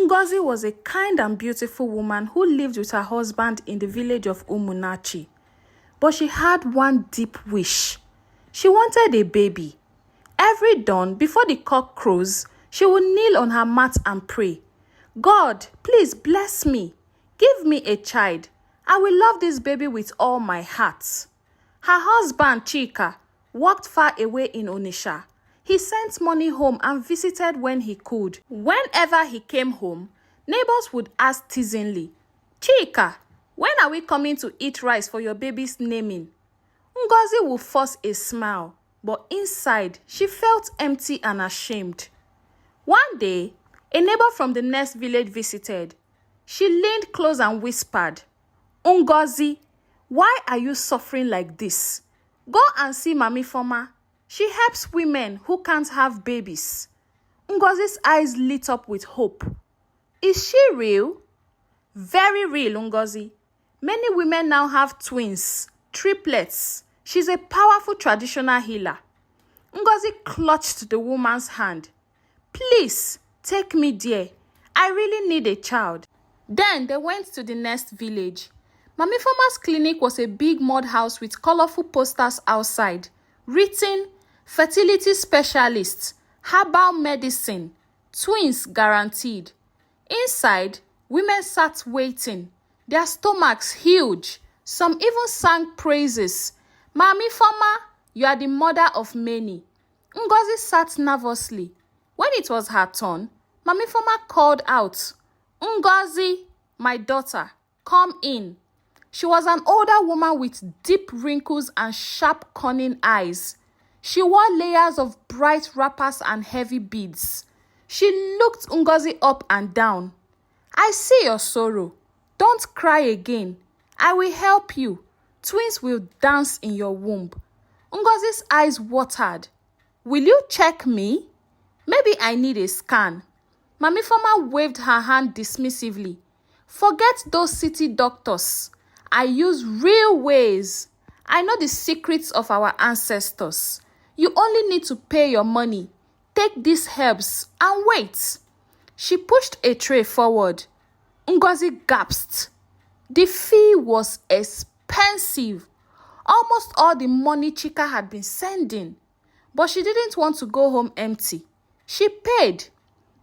Ngozi was a kind and beautiful woman who lived with her husband in the village of Umunachi. But she had one deep wish. She wanted a baby. Every dawn, before the cock crows, she would kneel on her mat and pray, "God, please bless me. Give me a child. I will love this baby with all my heart." Her husband, Chika, worked far away in Onitsha. He sent money home and visited when he could. Whenever he came home, neighbors would ask teasingly, "Chika, when are we coming to eat rice for your baby's naming?" Ngozi would force a smile, but inside, she felt empty and ashamed. One day, a neighbor from the next village visited. She leaned close and whispered, "Ngozi, why are you suffering like this? Go and see Mami Foma. She helps women who can't have babies." Ngozi's eyes lit up with hope. "Is she real?" "Very real, Ngozi. Many women now have twins, triplets. She's a powerful traditional healer." Ngozi clutched the woman's hand. "Please, take me there. I really need a child." Then they went to the next village. Mami Foma's clinic was a big mud house with colorful posters outside, written, "Fertility Specialist, Herbal Medicine, Twins Guaranteed." Inside, women sat waiting, their stomachs huge. Some even sang praises. "Mami Foma, you are the mother of many." Ngozi sat nervously. When it was her turn, Mami Foma called out, "Ngozi, my daughter, come in." She was an older woman with deep wrinkles and sharp, cunning eyes. She wore layers of bright wrappers and heavy beads. She looked Ngozi up and down. "I see your sorrow. Don't cry again. I will help you. Twins will dance in your womb." Ngozi's eyes watered. "Will you check me? Maybe I need a scan." Mami Foma waved her hand dismissively. "Forget those city doctors. I use real ways. I know the secrets of our ancestors. You only need to pay your money. Take these herbs and wait." She pushed a tray forward. Ngozi gasped. The fee was expensive. Almost all the money Chika had been sending. But she didn't want to go home empty. She paid.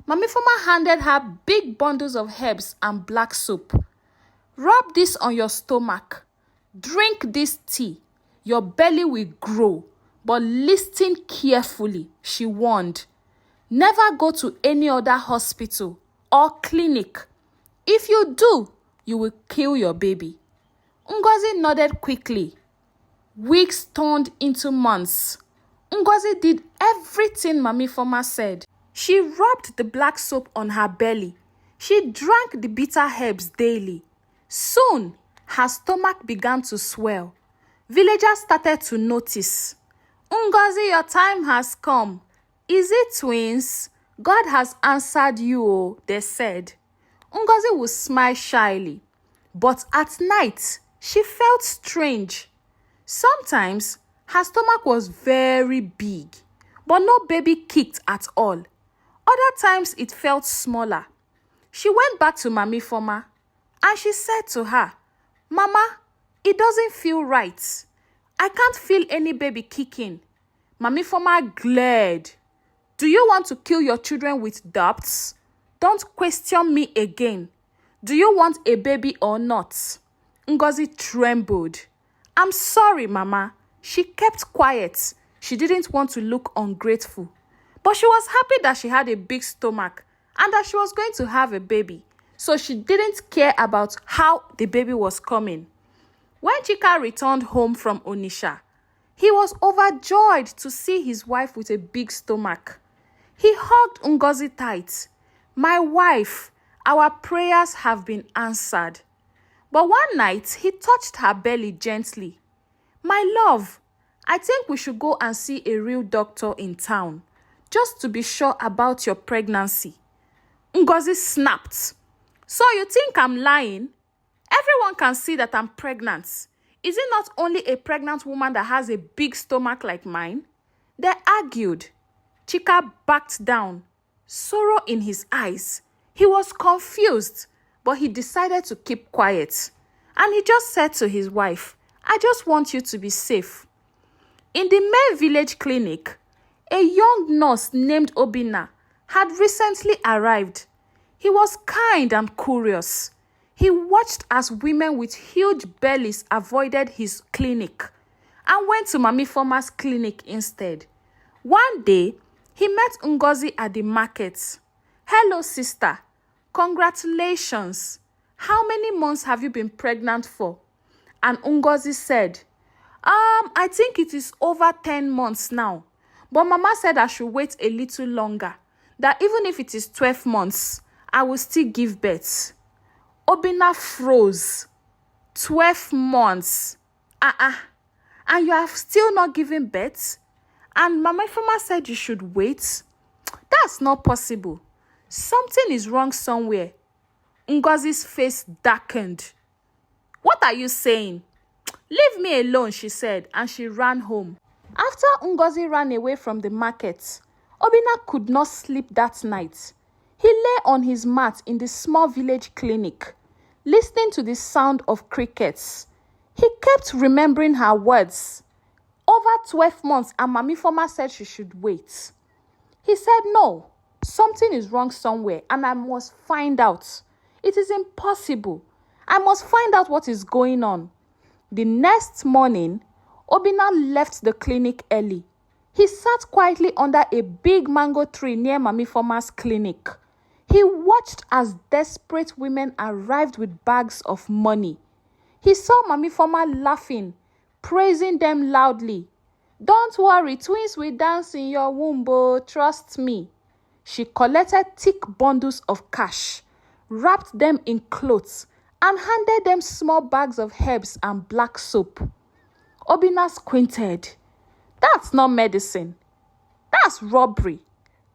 Mami Foma handed her big bundles of herbs and black soap. "Rub this on your stomach. Drink this tea. Your belly will grow. But listen carefully," she warned. "Never go to any other hospital or clinic. If you do, you will kill your baby." Ngozi nodded quickly. Weeks turned into months. Ngozi did everything Mami Foma said. She rubbed the black soap on her belly. She drank the bitter herbs daily. Soon, her stomach began to swell. Villagers started to notice. "Ngozi, your time has come. Is it twins? God has answered you," oh, they said. Ngozi would smile shyly. But at night, she felt strange. Sometimes, her stomach was very big, but no baby kicked at all. Other times, it felt smaller. She went back to Mami Foma, and she said to her, "Mama, it doesn't feel right. I can't feel any baby kicking." Mami Foma glared. "Do you want to kill your children with doubts? Don't question me again. Do you want a baby or not?" Ngozi trembled. "I'm sorry, Mama." She kept quiet. She didn't want to look ungrateful. But she was happy that she had a big stomach and that she was going to have a baby. So she didn't care about how the baby was coming. When Chika returned home from Onitsha, he was overjoyed to see his wife with a big stomach. He hugged Ngozi tight. "My wife, our prayers have been answered." But one night, he touched her belly gently. "My love, I think we should go and see a real doctor in town, just to be sure about your pregnancy." Ngozi snapped. "So you think I'm lying? Everyone can see that I'm pregnant. Is it not only a pregnant woman that has a big stomach like mine?" They argued. Chika backed down, sorrow in his eyes. He was confused, but he decided to keep quiet. And he just said to his wife, "I just want you to be safe." In the main village clinic, a young nurse named Obinna had recently arrived. He was kind and curious. He watched as women with huge bellies avoided his clinic and went to Mami Forma's clinic instead. One day, he met Ngozi at the market. "Hello, sister. Congratulations. How many months have you been pregnant for?" And Ngozi said, I think it is over 10 months now. But Mama said I should wait a little longer. That even if it is 12 months, I will still give birth." Obinna froze. 12 months. And you have still not given birth? And Mama Ifeoma said you should wait? That's not possible. Something is wrong somewhere. Ngozi's face darkened. "What are you saying?" "Leave me alone," she said, and she ran home. After Ngozi ran away from the market, Obinna could not sleep that night. He lay on his mat in the small village clinic, listening to the sound of crickets. He kept remembering her words. Over 12 months, and Mami Forma said she should wait. He said, "No, something is wrong somewhere, and I must find out. It is impossible. I must find out what is going on." The next morning, Obinna left the clinic early. He sat quietly under a big mango tree near Mami Forma's clinic. He watched as desperate women arrived with bags of money. He saw Mami Forma laughing, praising them loudly. "Don't worry, twins will dance in your womb, oh, trust me." She collected thick bundles of cash, wrapped them in clothes, and handed them small bags of herbs and black soap. Obinna squinted. "That's not medicine. That's robbery.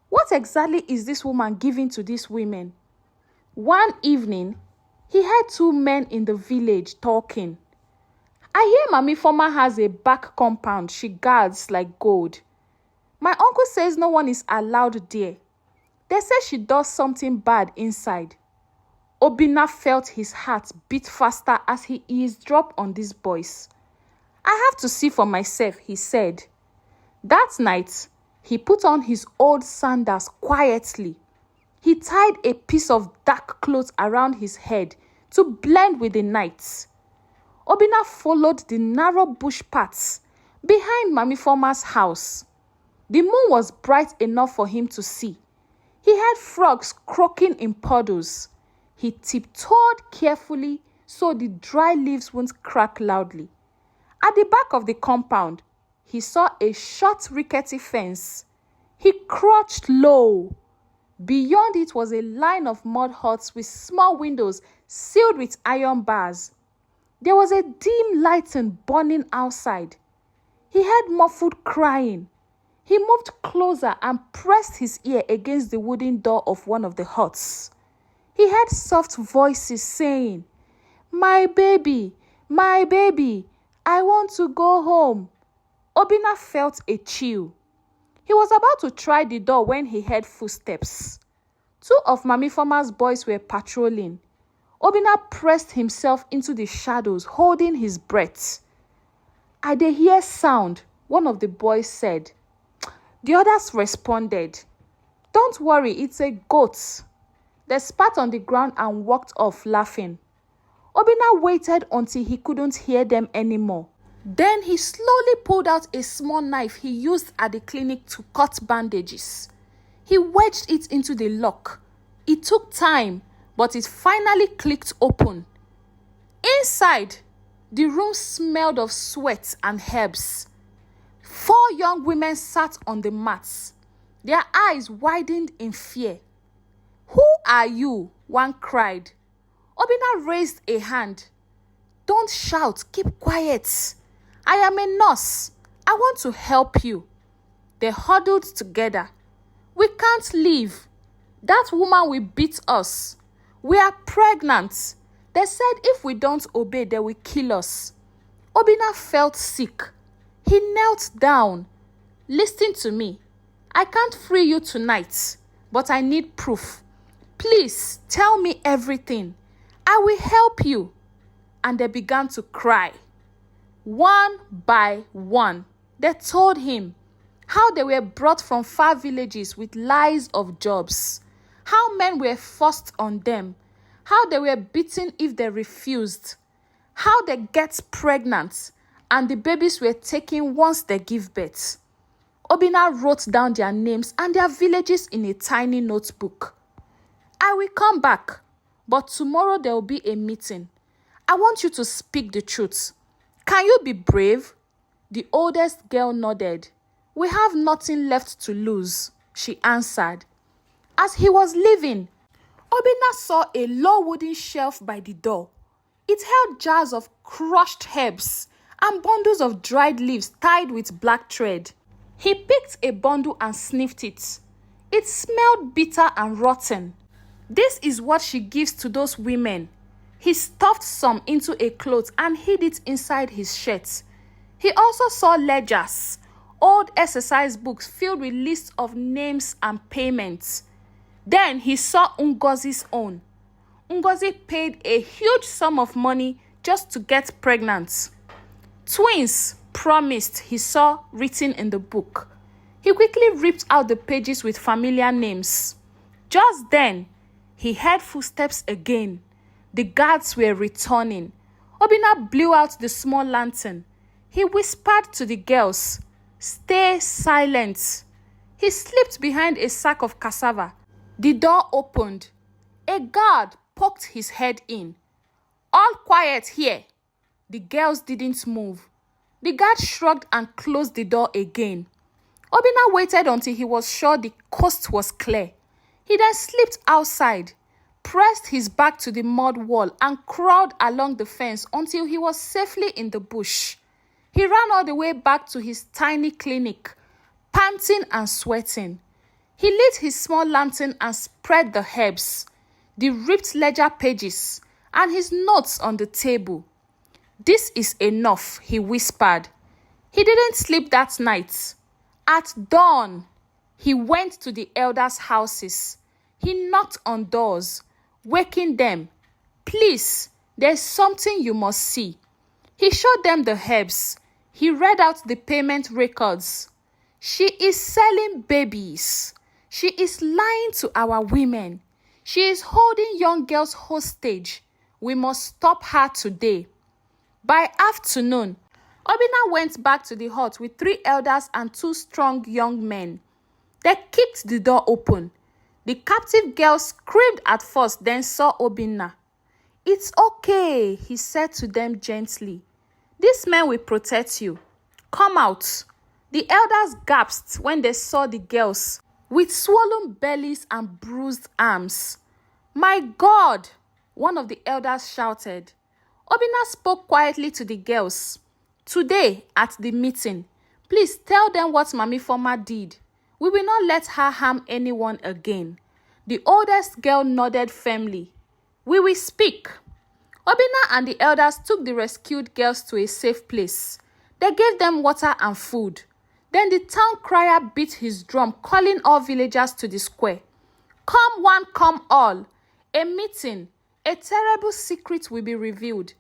What exactly is this woman giving to these women?" One evening, he heard two men in the village talking. "I hear Mami Forma has a back compound she guards like gold. My uncle says no one is allowed there. They say she does something bad inside." Obinna felt his heart beat faster as he eavesdropped on these boys. "I have to see for myself," he said. That night, he put on his old sandals quietly. He tied a piece of dark cloth around his head to blend with the night. Obinna followed the narrow bush paths behind Mami Forma's house. The moon was bright enough for him to see. He heard frogs croaking in puddles. He tiptoed carefully so the dry leaves wouldn't crack loudly. At the back of the compound, he saw a short rickety fence. He crouched low. Beyond it was a line of mud huts with small windows sealed with iron bars. There was a dim lantern burning outside. He heard muffled crying. He moved closer and pressed his ear against the wooden door of one of the huts. He heard soft voices saying, my baby, I want to go home." Obinna felt a chill. He was about to try the door when he heard footsteps. Two of Mami Forma's boys were patrolling. Obinna pressed himself into the shadows, holding his breath. "I dey hear sound," one of the boys said. The others responded, "Don't worry, it's a goat." They spat on the ground and walked off laughing. Obinna waited until he couldn't hear them anymore. Then he slowly pulled out a small knife he used at the clinic to cut bandages. He wedged it into the lock. It took time, but it finally clicked open. Inside, the room smelled of sweat and herbs. 4 young women sat on the mats. Their eyes widened in fear. "Who are you?" one cried. Obinna raised a hand. "Don't shout, keep quiet. I am a nurse. I want to help you." They huddled together. "We can't leave. That woman will beat us. We are pregnant. They said if we don't obey, they will kill us." Obinna felt sick. He knelt down. "Listen to me. I can't free you tonight, but I need proof. Please tell me everything. I will help you. And they began to cry. One by one, they told him how they were brought from far villages with lies of jobs, how men were forced on them, how they were beaten if they refused, how they get pregnant, and the babies were taken once they give birth. Obinna wrote down their names and their villages in a tiny notebook. I will come back, but tomorrow there will be a meeting. I want you to speak the truth. Can you be brave? The oldest girl nodded. We have nothing left to lose, she answered. As he was leaving, Obinna saw a low wooden shelf by the door. It held jars of crushed herbs and bundles of dried leaves tied with black thread. He picked a bundle and sniffed it. It smelled bitter and rotten. This is what she gives to those women. He stuffed some into a cloth and hid it inside his shirt. He also saw ledgers, old exercise books filled with lists of names and payments. Then he saw Ngozi's own. Ngozi paid a huge sum of money just to get pregnant. Twins promised, he saw written in the book. He quickly ripped out the pages with familiar names. Just then, he heard footsteps again. The guards were returning. Obinna blew out the small lantern. He whispered to the girls, "Stay silent." He slipped behind a sack of cassava. The door opened. A guard poked his head in. "All quiet here." The girls didn't move. The guard shrugged and closed the door again. Obinna waited until he was sure the coast was clear. He then slipped outside, pressed his back to the mud wall, and crawled along the fence until he was safely in the bush. He ran all the way back to his tiny clinic, panting and sweating. He lit his small lantern and spread the herbs, the ripped ledger pages, and his notes on the table. "This is enough," he whispered. He didn't sleep that night. At dawn, he went to the elders' houses. He knocked on doors, waking them. "Please, there's something you must see." He showed them the herbs. He read out the payment records. "She is selling babies. She is lying to our women. She is holding young girls hostage. We must stop her today." By afternoon, Obinna went back to the hut with 3 elders and 2 strong young men. They kicked the door open. The captive girl screamed at first, then saw Obinna. "It's okay," he said to them gently. "These men will protect you. Come out." The elders gasped when they saw the girls with swollen bellies and bruised arms. "My God!" one of the elders shouted. Obinna spoke quietly to the girls. "Today, at the meeting, please tell them what Mami Former did. We will not let her harm anyone again." The oldest girl nodded firmly. "We will speak." Obinna and the elders took the rescued girls to a safe place. They gave them water and food. Then the town crier beat his drum, calling all villagers to the square. "Come one, come all. A meeting. A terrible secret will be revealed."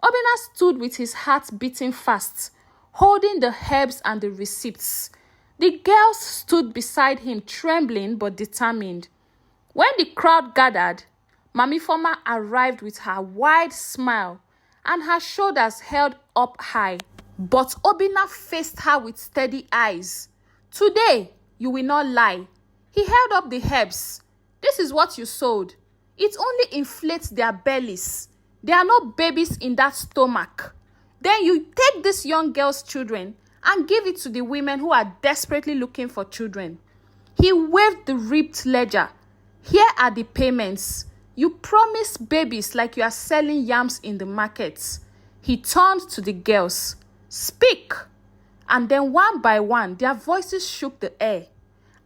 Obinna stood with his heart beating fast, holding the herbs and the receipts. The girls stood beside him, trembling but determined. When the crowd gathered, Mami Former arrived with her wide smile and her shoulders held up high. But Obinna faced her with steady eyes. "Today, you will not lie." He held up the herbs. "This is what you sold. It only inflates their bellies. There are no babies in that stomach. Then you take this young girl's children and give it to the women who are desperately looking for children." He waved the ripped ledger. "Here are the payments. You promise babies like you are selling yams in the markets." He turned to the girls. "Speak." And then one by one, their voices shook the air.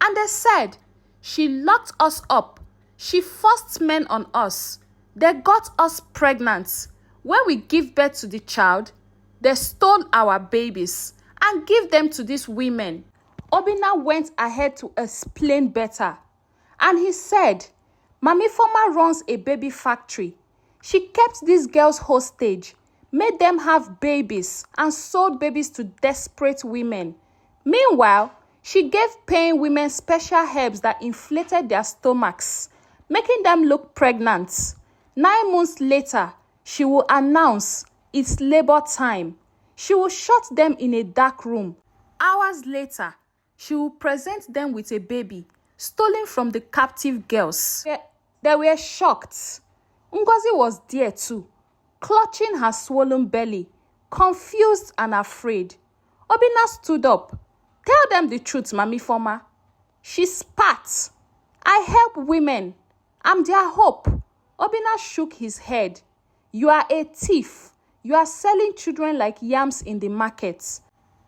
And they said, "She locked us up. She forced men on us. They got us pregnant. When we give birth to the child, they stole our babies and give them to these women." Obinna went ahead to explain better. And he said, Mami Former runs a baby factory. She kept these girls hostage, made them have babies, and sold babies to desperate women. Meanwhile, she gave paying women special herbs that inflated their stomachs, making them look pregnant. 9 months later, she will announce it's labor time. She will shut them in a dark room. Hours later, she will present them with a baby stolen from the captive girls. They were shocked. Ngozi was there too, clutching her swollen belly, confused and afraid. Obinna stood up. Tell them the truth, Mami Former. She spat. I help women. I'm their hope. Obinna shook his head. You are a thief. You are selling children like yams in the markets.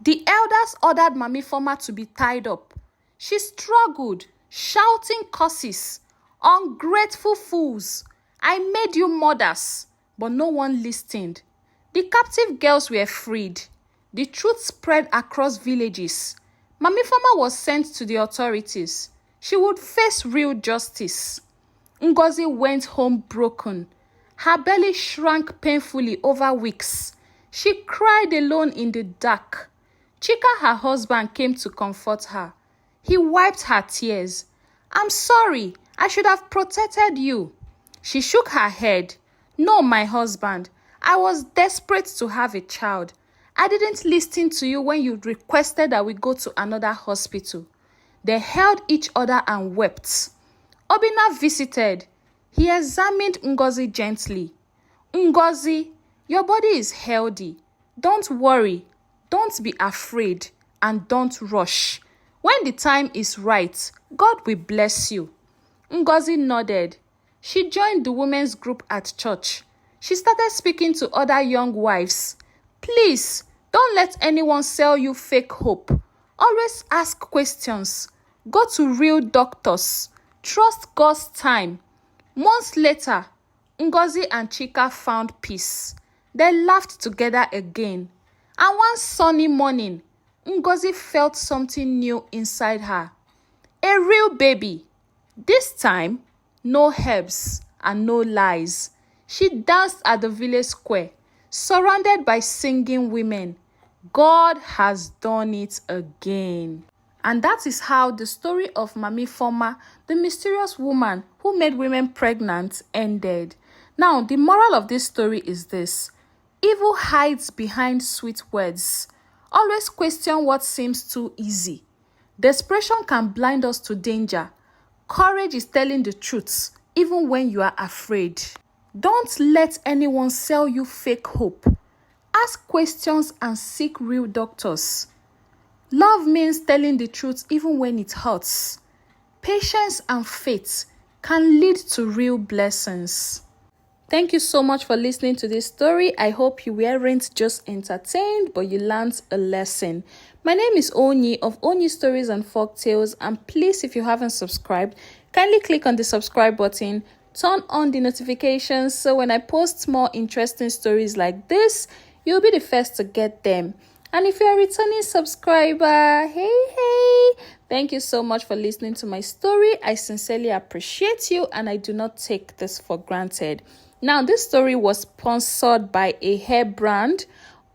The elders ordered Mami Former to be tied up. She struggled, shouting curses. Ungrateful fools. I made you mothers. But no one listened. The captive girls were freed. The truth spread across villages. Mami Former was sent to the authorities. She would face real justice. Ngozi went home broken. Her belly shrank painfully over weeks. She cried alone in the dark. Chika, her husband, came to comfort her. He wiped her tears. I'm sorry. I should have protected you. She shook her head. No, my husband. I was desperate to have a child. I didn't listen to you when you requested that we go to another hospital. They held each other and wept. Obinna visited. He examined Ngozi gently. Ngozi, your body is healthy. Don't worry. Don't be afraid. And don't rush. When the time is right, God will bless you. Ngozi nodded. She joined the women's group at church. She started speaking to other young wives. Please, don't let anyone sell you fake hope. Always ask questions. Go to real doctors. Trust God's time. Months later, Ngozi and Chika found peace. They laughed together again. And one sunny morning, Ngozi felt something new inside her. A real baby. This time, no herbs and no lies. She danced at the village square, surrounded by singing women. God has done it again. And that is how the story of Mami Former, the mysterious woman who made women pregnant, ended. Now, the moral of this story is this. Evil hides behind sweet words. Always question what seems too easy. Desperation can blind us to danger. Courage is telling the truth, even when you are afraid. Don't let anyone sell you fake hope. Ask questions and seek real doctors. Love means telling the truth even when it hurts. Patience and faith can lead to real blessings. Thank you so much for listening to this story. I hope you weren't just entertained, but you learned a lesson. My name is Onyi of Onyi Stories and Folktales, and please, if you haven't subscribed, kindly click on the subscribe button, turn on the notifications so when I post more interesting stories like this, you'll be the first to get them. And if you're a returning subscriber, hey, thank you so much for listening to my story. I sincerely appreciate you and I do not take this for granted. Now, this story was sponsored by a hair brand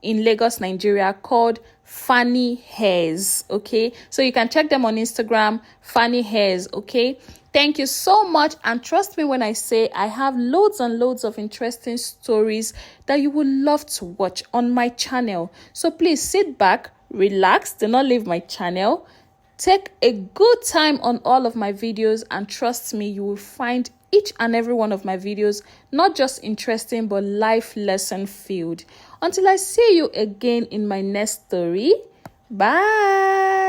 in Lagos, Nigeria called Fanny Hairs, okay? So you can check them on Instagram, Fanny Hairs, okay? Thank you so much, and trust me when I say I have loads and loads of interesting stories that you would love to watch on my channel. So please sit back, relax, do not leave my channel. Take a good time on all of my videos, and trust me, you will find each and every one of my videos not just interesting but life lesson filled. Until I see you again in my next story, bye.